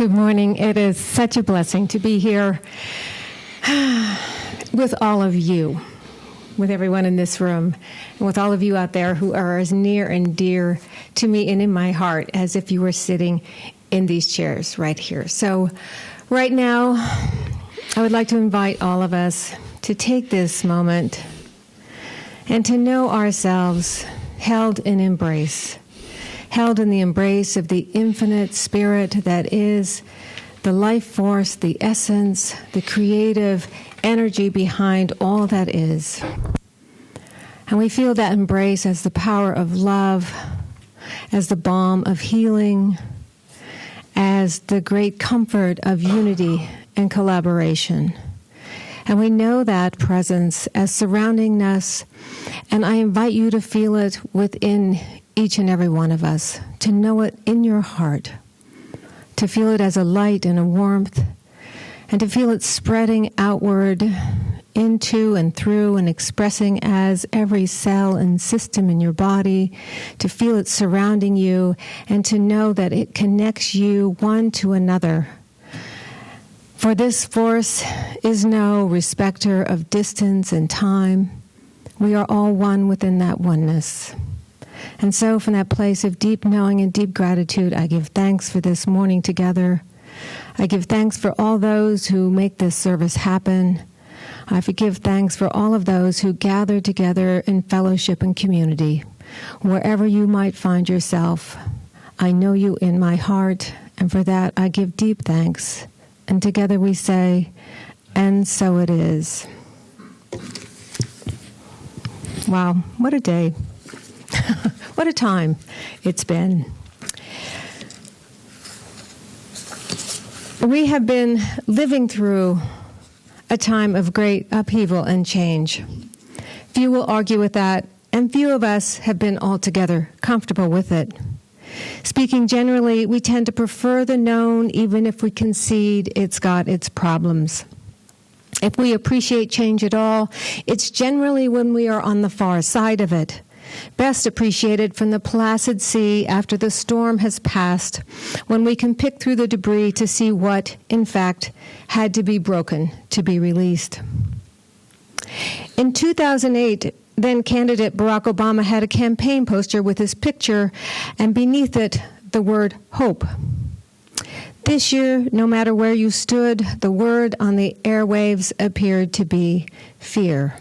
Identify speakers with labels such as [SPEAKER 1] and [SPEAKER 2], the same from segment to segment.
[SPEAKER 1] Good morning. It is such a blessing to be here with all of you, with everyone in this room, and with all of you out there who are as near and dear to me and in my heart as if you were sitting in these chairs right here. So right now, I would like to invite all of us to take this moment and to know ourselves held in embrace. Held in the embrace of the infinite spirit that is the life force, the essence, the creative energy behind all that is. And we feel that embrace as the power of love, as the balm of healing, as the great comfort of unity and collaboration. And we know that presence as surrounding us, and I invite you to feel it within each and every one of us, to know it in your heart, to feel it as a light and a warmth, and to feel it spreading outward into and through and expressing as every cell and system in your body, to feel it surrounding you, and to know that it connects you one to another. For this force is no respecter of distance and time. We are all one within that oneness. And so from that place of deep knowing and deep gratitude, I give thanks for this morning together. I give thanks for all those who make this service happen. I give thanks for all of those who gather together in fellowship and community. Wherever you might find yourself, I know you in my heart, and for that I give deep thanks. And together we say, and so it is. Wow, what a day. What a time it's been. We have been living through a time of great upheaval and change. Few will argue with that, and few of us have been altogether comfortable with it. Speaking generally, we tend to prefer the known, even if we concede it's got its problems. If we appreciate change at all, it's generally when we are on the far side of it, best appreciated from the placid sea after the storm has passed, when we can pick through the debris to see what, in fact, had to be broken to be released. In 2008, then-candidate Barack Obama had a campaign poster with his picture, and beneath it, the word hope. This year, no matter where you stood, the word on the airwaves appeared to be fear.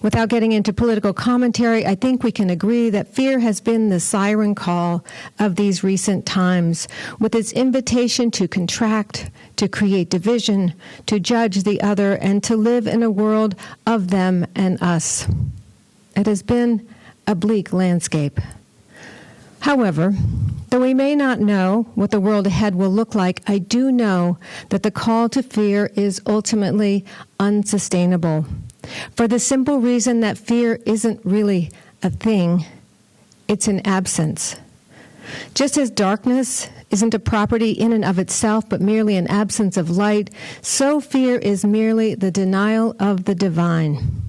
[SPEAKER 1] Without getting into political commentary, I think we can agree that fear has been the siren call of these recent times, with its invitation to contract, to create division, to judge the other, and to live in a world of them and us. It has been a bleak landscape. However, though we may not know what the world ahead will look like, I do know that the call to fear is ultimately unsustainable. For the simple reason that fear isn't really a thing, it's an absence. Just as darkness isn't a property in and of itself, but merely an absence of light, so fear is merely the denial of the divine,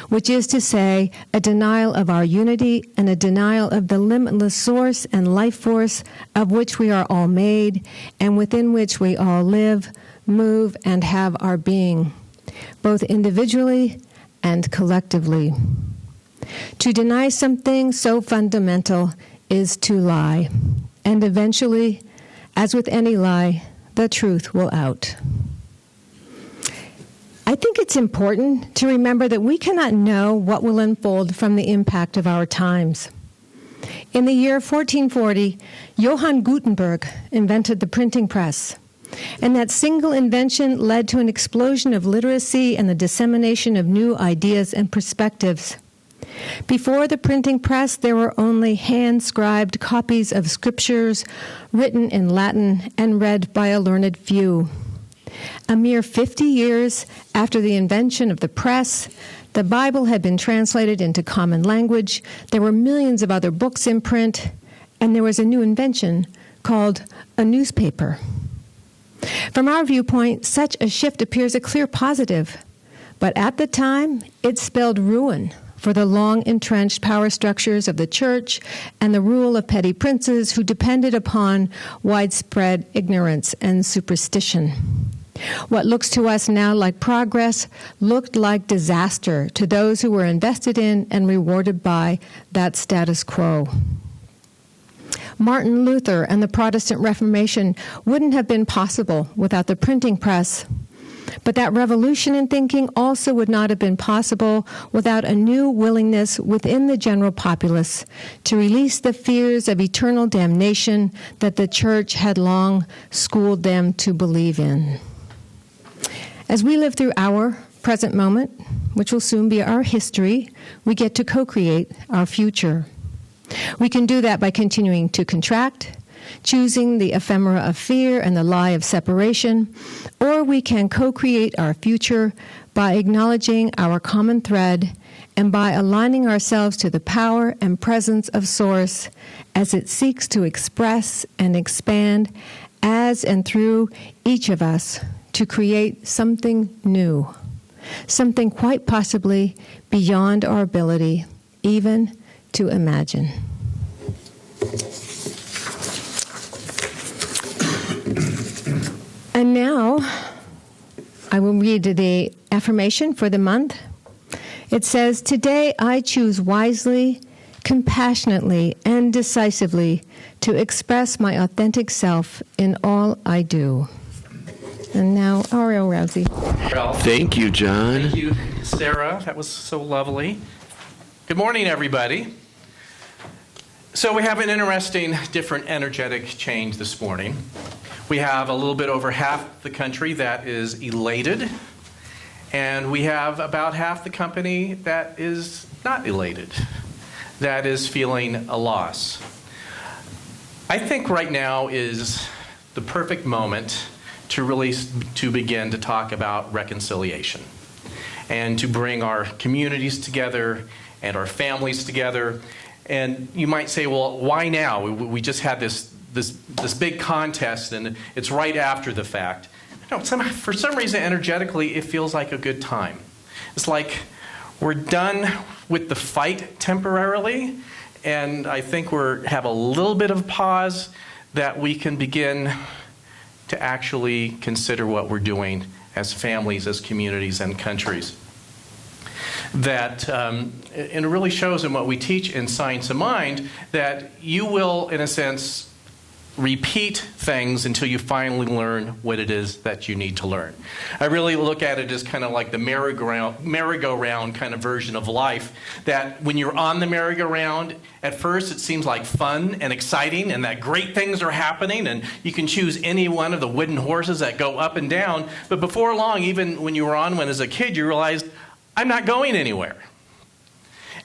[SPEAKER 1] which is to say, a denial of our unity and a denial of the limitless source and life force of which we are all made and within which we all live, move, and have our being, both individually and collectively. To deny something so fundamental is to lie, and eventually, as with any lie, the truth will out. I think it's important to remember that we cannot know what will unfold from the impact of our times. In the year 1440, Johann Gutenberg invented the printing press. And that single invention led to an explosion of literacy and the dissemination of new ideas and perspectives. Before the printing press, there were only hand-scribed copies of scriptures written in Latin and read by a learned few. A mere 50 years after the invention of the press, the Bible had been translated into common language, there were millions of other books in print, and there was a new invention called a newspaper. From our viewpoint, such a shift appears a clear positive, but at the time, it spelled ruin for the long-entrenched power structures of the church and the rule of petty princes who depended upon widespread ignorance and superstition. What looks to us now like progress looked like disaster to those who were invested in and rewarded by that status quo. Martin Luther and the Protestant Reformation wouldn't have been possible without the printing press. But that revolution in thinking also would not have been possible without a new willingness within the general populace to release the fears of eternal damnation that the church had long schooled them to believe in. As we live through our present moment, which will soon be our history, we get to co-create our future. We can do that by continuing to contract, choosing the ephemera of fear and the lie of separation, or we can co-create our future by acknowledging our common thread and by aligning ourselves to the power and presence of Source as it seeks to express and expand as and through each of us to create something new, something quite possibly beyond our ability even to imagine. And now, I will read the affirmation for the month. It says, "Today I choose wisely, compassionately, and decisively to express my authentic self in all I do." And now, Ariel Rousey.
[SPEAKER 2] Well,
[SPEAKER 3] Thank you, John.
[SPEAKER 2] thank you, Sarah. That was so lovely. Good morning, everybody. So we have an interesting, different energetic change this morning. We have a little bit over half the country that is elated, and we have about half the company that is not elated, that is feeling a loss. I think right now is the perfect moment to begin to talk about reconciliation and to bring our communities together and our families together. And you might say, well, why now? We just had this big contest, and it's right after the fact. No, for some reason, energetically, it feels like a good time. It's like we're done with the fight temporarily, and I think we have a little bit of pause that we can begin to actually consider what we're doing as families, as communities, and countries. That and it really shows in what we teach in Science of Mind that you will, in a sense, repeat things until you finally learn what it is that you need to learn. I really look at it as kind of like the merry-go-round kind of version of life, that when you're on the merry-go-round, at first it seems like fun and exciting and that great things are happening and you can choose any one of the wooden horses that go up and down, but before long, even when you were on one as a kid, you realized, I'm not going anywhere.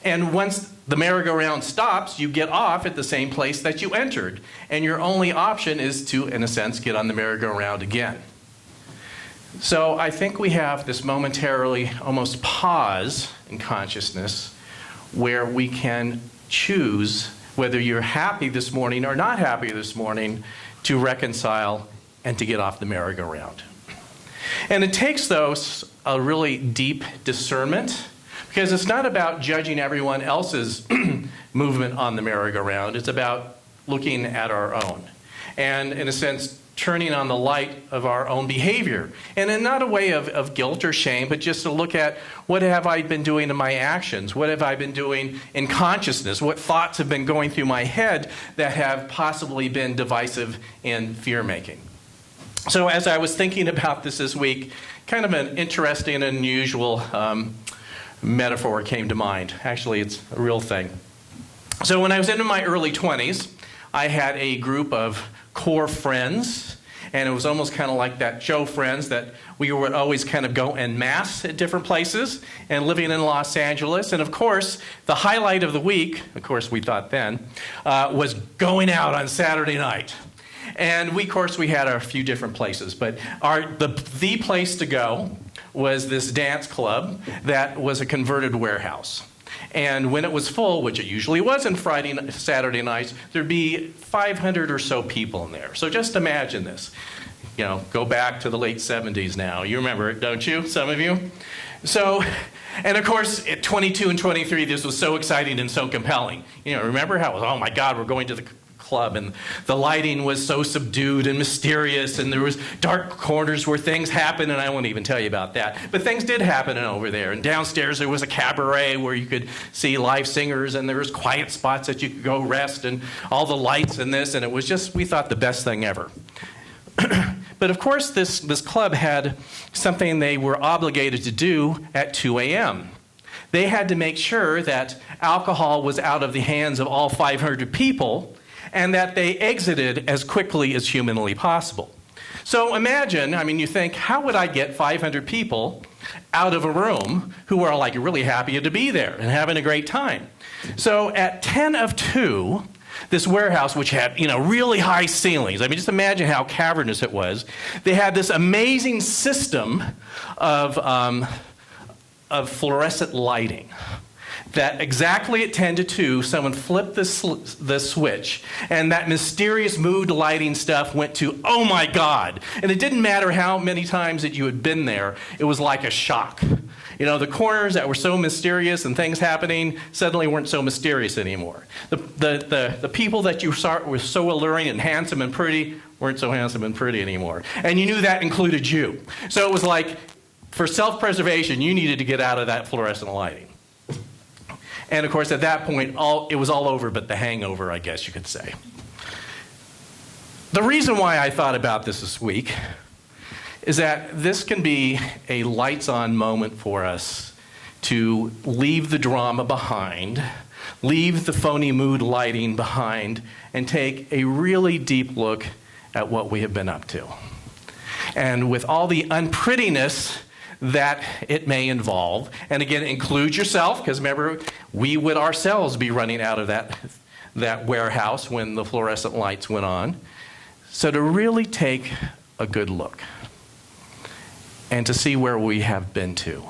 [SPEAKER 2] And once the merry-go-round stops, you get off at the same place that you entered. And your only option is to, in a sense, get on the merry-go-round again. So I think we have this momentarily almost pause in consciousness where we can choose whether you're happy this morning or not happy this morning to reconcile and to get off the merry-go-round. And it takes, though, a really deep discernment, because it's not about judging everyone else's movement on the merry-go-round. It's about looking at our own and, in a sense, turning on the light of our own behavior. And in not a way of guilt or shame, but just to look at what have I been doing in my actions? What have I been doing in consciousness? What thoughts have been going through my head that have possibly been divisive in fear-making? So as I was thinking about this week, kind of an interesting and unusual metaphor came to mind. Actually, it's a real thing. So when I was in my early 20s, I had a group of core friends, and it was almost kind of like that show Friends, that we would always kind of go en masse at different places, and living in Los Angeles. And of course, the highlight of the week, of course we thought then, was going out on Saturday night. And we had a few different places, but the place to go was this dance club that was a converted warehouse. And when it was full, which it usually was on Saturday nights, there'd be 500 or so people in there. So just imagine this. Go back to the late 70s now. You remember it, don't you, some of you? So, and of course, at 22 and 23, this was so exciting and so compelling. Remember how it was, oh my God, we're going to the club, and the lighting was so subdued and mysterious, and there was dark corners where things happened, and I won't even tell you about that. But things did happen over there. And downstairs there was a cabaret where you could see live singers, and there was quiet spots that you could go rest, and all the lights and this, and it was just, we thought, the best thing ever. But of course, this club had something they were obligated to do at 2 a.m. They had to make sure that alcohol was out of the hands of all 500 people, and that they exited as quickly as humanly possible. So imagine, you think, how would I get 500 people out of a room who are like really happy to be there and having a great time? So at 10 of 2, this warehouse, which had really high ceilings, just imagine how cavernous it was. They had this amazing system of fluorescent lighting. That exactly at 10 to 2, someone flipped the switch, and that mysterious mood lighting stuff went to, oh my God. And it didn't matter how many times that you had been there, it was like a shock. The corners that were so mysterious and things happening suddenly weren't so mysterious anymore. The people that you saw were so alluring and handsome and pretty weren't so handsome and pretty anymore. And you knew that included you. So it was like, for self-preservation, you needed to get out of that fluorescent lighting. And of course, at that point, it was all over but the hangover, I guess you could say. The reason why I thought about this week is that this can be a lights-on moment for us to leave the drama behind, leave the phony mood lighting behind, and take a really deep look at what we have been up to. And with all the unprettiness that it may involve, and again, include yourself, because remember, we would ourselves be running out of that warehouse when the fluorescent lights went on. So to really take a good look, and to see where we have been to,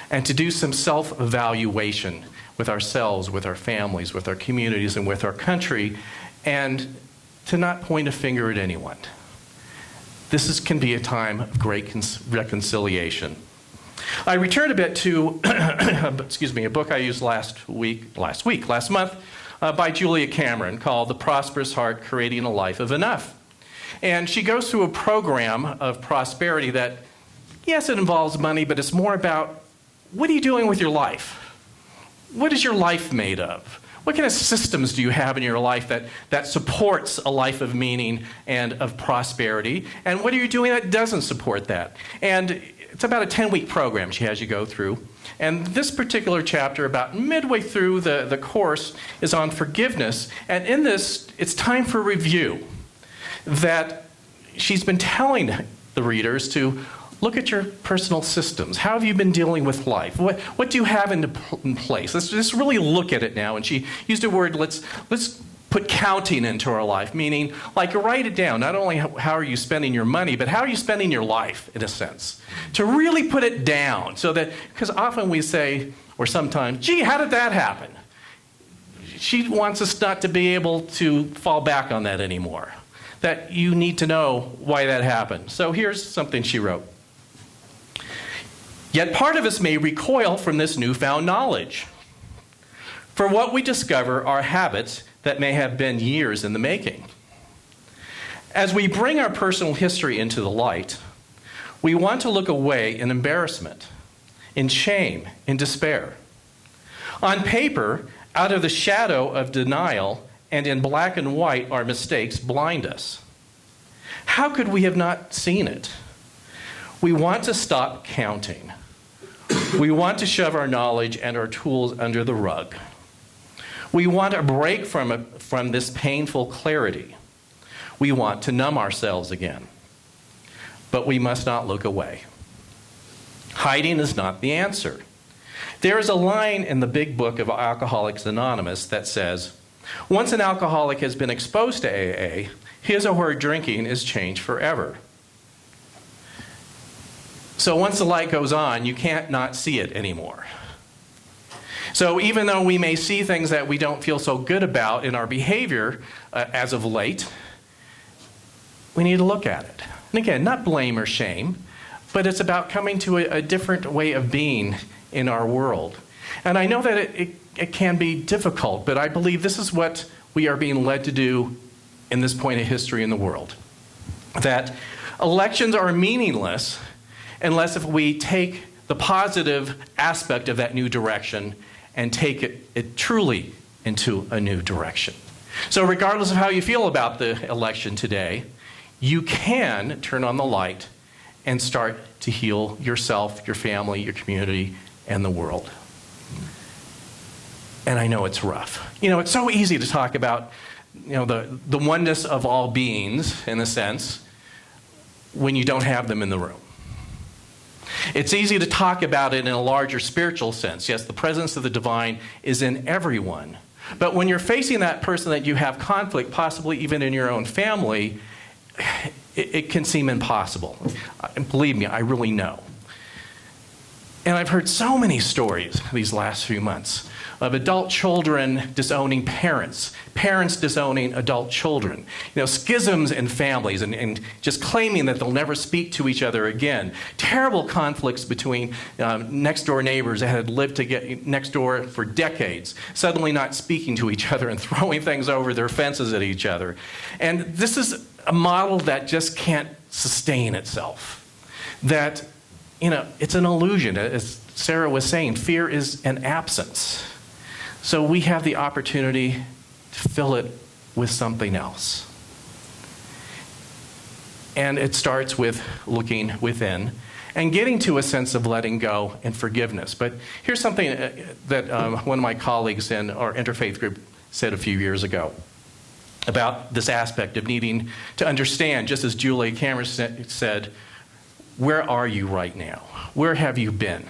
[SPEAKER 2] and to do some self-evaluation with ourselves, with our families, with our communities, and with our country, and to not point a finger at anyone. Can be a time of great reconciliation. I returned a bit to, a book I used last month, by Julia Cameron called The Prosperous Heart, Creating a Life of Enough. And she goes through a program of prosperity that, yes, it involves money, but it's more about, what are you doing with your life? What is your life made of? What kind of systems do you have in your life that supports a life of meaning and of prosperity? And what are you doing that doesn't support that? And it's about a 10-week program she has you go through. And this particular chapter, about midway through the course, is on forgiveness. And in this, it's time for review. That she's been telling the readers to look at your personal systems. How have you been dealing with life? What do you have in place? Let's just really look at it now. And she used a word, let's put counting into our life, meaning like write it down. Not only how are you spending your money, but how are you spending your life, in a sense. To really put it down so that, because often we say, or sometimes, gee, how did that happen? She wants us not to be able to fall back on that anymore. That you need to know why that happened. So here's something she wrote. Yet part of us may recoil from this newfound knowledge. For what we discover are habits that may have been years in the making. As we bring our personal history into the light, we want to look away in embarrassment, in shame, in despair. On paper, out of the shadow of denial, and in black and white, our mistakes blind us. How could we have not seen it? We want to stop counting. We want to shove our knowledge and our tools under the rug. We want a break from this painful clarity. We want to numb ourselves again. But we must not look away. Hiding is not the answer. There is a line in the big book of Alcoholics Anonymous that says, once an alcoholic has been exposed to AA, his or her drinking is changed forever. So once the light goes on, you can't not see it anymore. So even though we may see things that we don't feel so good about in our behavior as of late, we need to look at it. And again, not blame or shame, but it's about coming to a different way of being in our world. And I know that it can be difficult, but I believe this is what we are being led to do in this point of history in the world. That elections are meaningless unless if we take the positive aspect of that new direction and take it truly into a new direction. So regardless of how you feel about the election today, you can turn on the light and start to heal yourself, your family, your community, and the world. And I know it's rough. It's so easy to talk about, the oneness of all beings, in a sense, when you don't have them in the room. It's easy to talk about it in a larger spiritual sense. Yes, the presence of the divine is in everyone. But when you're facing that person that you have conflict, possibly even in your own family, it can seem impossible. Believe me, I really know. And I've heard so many stories these last few months of adult children disowning parents, parents disowning adult children, schisms in families and just claiming that they'll never speak to each other again, terrible conflicts between next door neighbors that had lived next door for decades, suddenly not speaking to each other and throwing things over their fences at each other. And this is a model that just can't sustain itself. That, it's an illusion. As Sarah was saying, fear is an absence. So we have the opportunity to fill it with something else. And it starts with looking within and getting to a sense of letting go and forgiveness. But here's something that one of my colleagues in our interfaith group said a few years ago about this aspect of needing to understand, just as Julie Cameron said, where are you right now? Where have you been?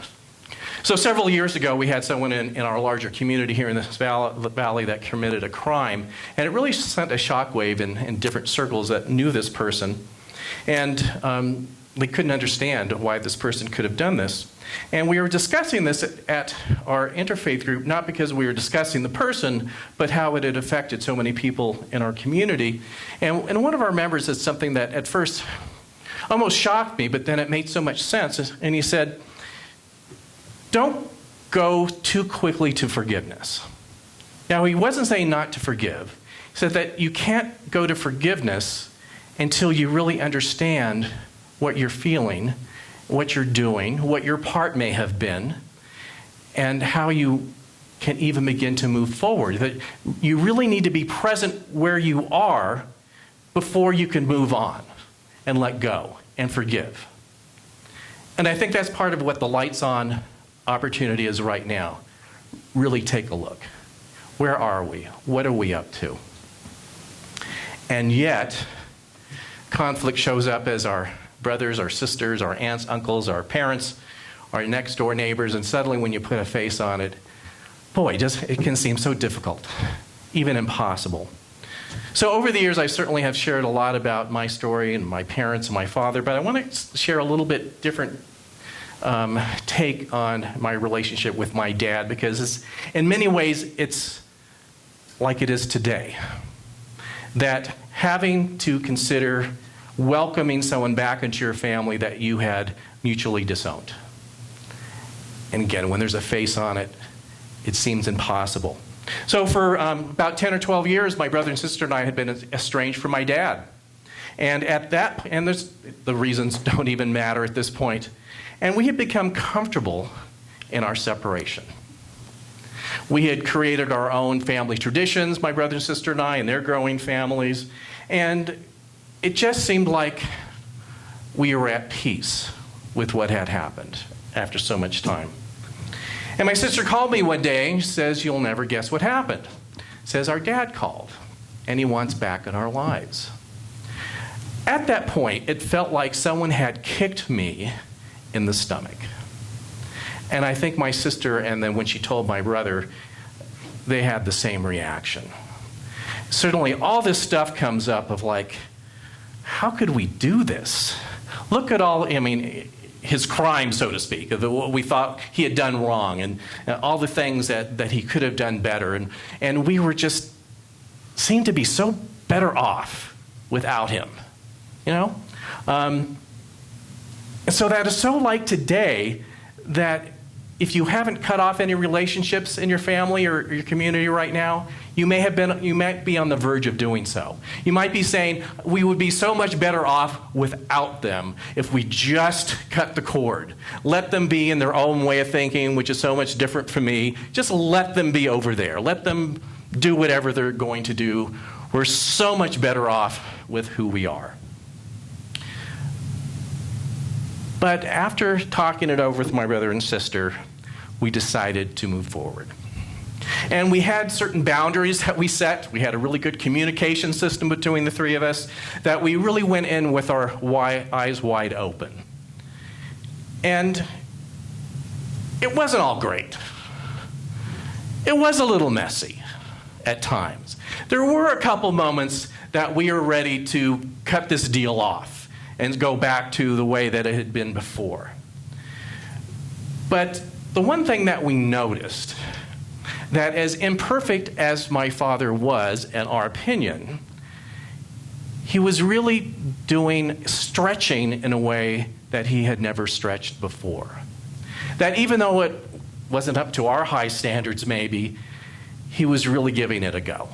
[SPEAKER 2] So several years ago, we had someone in our larger community here in this valley that committed a crime, and it really sent a shockwave in different circles that knew this person, and they couldn't understand why this person could have done this. And we were discussing this at our interfaith group, not because we were discussing the person, but how it had affected so many people in our community. And one of our members said something that at first almost shocked me, but then it made so much sense, and he said, don't go too quickly to forgiveness. Now, he wasn't saying not to forgive. He said that you can't go to forgiveness until you really understand what you're feeling, what you're doing, what your part may have been, and how you can even begin to move forward. That you really need to be present where you are before you can move on and let go and forgive. And I think that's part of what the Lights On opportunity is right now. Really take a look. Where are we? What are we up to? And yet, conflict shows up as our brothers, our sisters, our aunts, uncles, our parents, our next door neighbors, and suddenly when you put a face on it, boy, it can seem so difficult, even impossible. So over the years, I certainly have shared a lot about my story and my parents and my father, but I want to share a little bit different take on my relationship with my dad, because in many ways it's like it is today. That having to consider welcoming someone back into your family that you had mutually disowned. And again, when there's a face on it, it seems impossible. So for about 10 or 12 years, my brother and sister and I had been estranged from my dad. And the reasons don't even matter at this point. And we had become comfortable in our separation. We had created our own family traditions, my brother and sister and I, and their growing families. And it just seemed like we were at peace with what had happened after so much time. And my sister called me one day and says, "You'll never guess what happened." Says, "Our dad called, and he wants back in our lives." At that point, it felt like someone had kicked me in the stomach. And I think my sister, and then when she told my brother, they had the same reaction. Certainly all this stuff comes up of like, how could we do this? Look at his crime, so to speak, of what we thought he had done wrong, and all the things that he could have done better. And we were just, seemed to be so better off without him, And So that is so like today that if you haven't cut off any relationships in your family or your community right now, you might be on the verge of doing so. You might be saying, we would be so much better off without them if we just cut the cord. Let them be in their own way of thinking, which is so much different from me. Just let them be over there. Let them do whatever they're going to do. We're so much better off with who we are. But after talking it over with my brother and sister, we decided to move forward. And we had certain boundaries that we set. We had a really good communication system between the three of us that we really went in with our eyes wide open. And it wasn't all great. It was a little messy at times. There were a couple moments that we were ready to cut this deal off and go back to the way that it had been before. But the one thing that we noticed, that as imperfect as my father was, in our opinion, he was really stretching in a way that he had never stretched before. That even though it wasn't up to our high standards maybe, he was really giving it a go.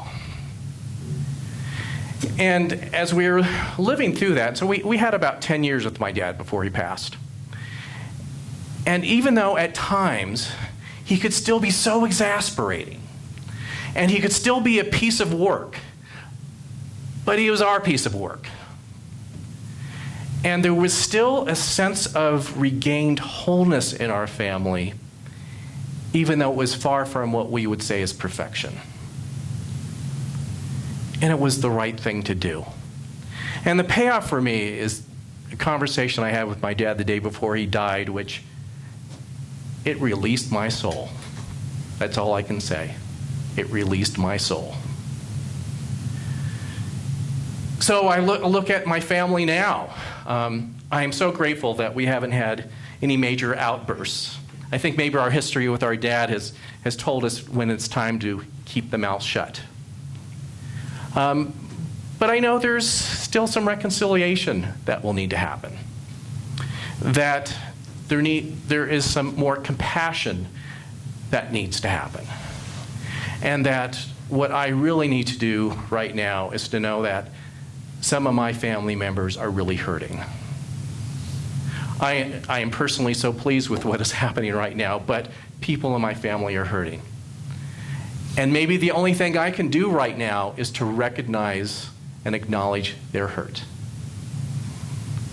[SPEAKER 2] And as we were living through that, so we had about 10 years with my dad before he passed. And even though at times he could still be so exasperating, and he could still be a piece of work, but he was our piece of work. And there was still a sense of regained wholeness in our family, even though it was far from what we would say is perfection. And it was the right thing to do. And the payoff for me is a conversation I had with my dad the day before he died, which it released my soul. That's all I can say. It released my soul. So I look at my family now. I am so grateful that we haven't had any major outbursts. I think maybe our history with our dad has told us when it's time to keep the mouth shut. But I know there's still some reconciliation that will need to happen. That there is some more compassion that needs to happen. And that what I really need to do right now is to know that some of my family members are really hurting. I am personally so pleased with what is happening right now, but people in my family are hurting. And maybe the only thing I can do right now is to recognize and acknowledge their hurt.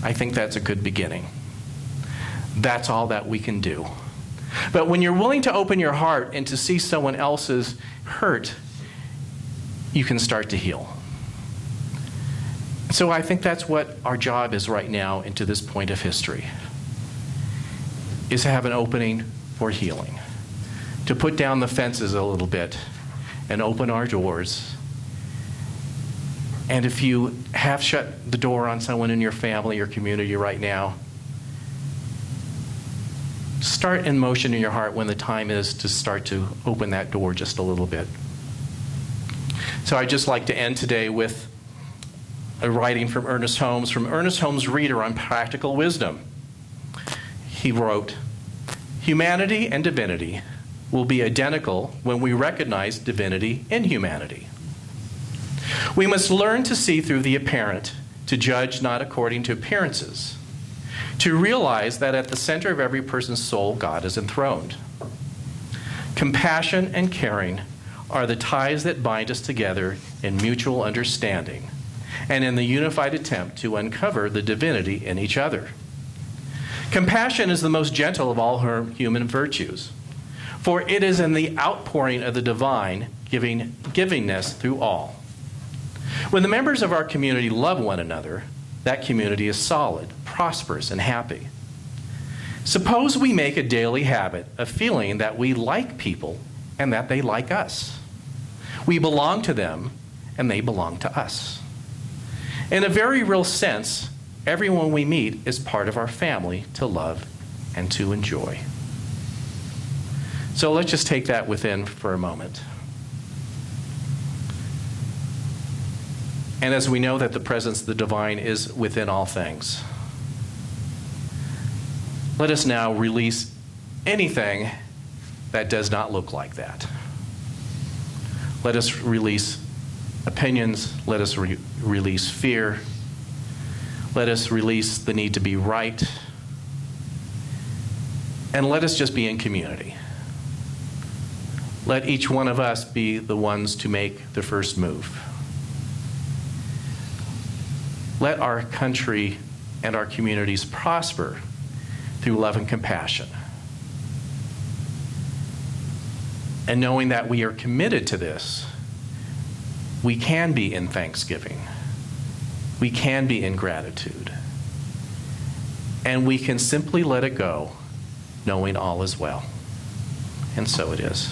[SPEAKER 2] I think that's a good beginning. That's all that we can do. But when you're willing to open your heart and to see someone else's hurt, you can start to heal. So I think that's what our job is right now into this point of history, is to have an opening for healing, to put down the fences a little bit and open our doors. And if you have shut the door on someone in your family or community right now, start in motion in your heart when the time is to start to open that door just a little bit. So I'd just like to end today with a writing from Ernest Holmes' Reader on Practical Wisdom. He wrote, "Humanity and divinity will be identical when we recognize divinity in humanity. We must learn to see through the apparent, to judge not according to appearances, to realize that at the center of every person's soul, God is enthroned. Compassion and caring are the ties that bind us together in mutual understanding and in the unified attempt to uncover the divinity in each other. Compassion is the most gentle of all her human virtues, for it is in the outpouring of the divine givingness through all. When the members of our community love one another, that community is solid, prosperous, and happy. Suppose we make a daily habit of feeling that we like people and that they like us. We belong to them and they belong to us. In a very real sense, everyone we meet is part of our family to love and to enjoy." So let's just take that within for a moment. And as we know that the presence of the divine is within all things, Let us now release anything that does not look like that. Let us release opinions. Let us release fear. Let us release the need to be right. And let us just be in community. Let each one of us be the ones to make the first move. Let our country and our communities prosper through love and compassion. And knowing that we are committed to this, we can be in thanksgiving. We can be in gratitude. And we can simply let it go, knowing all is well. And so it is.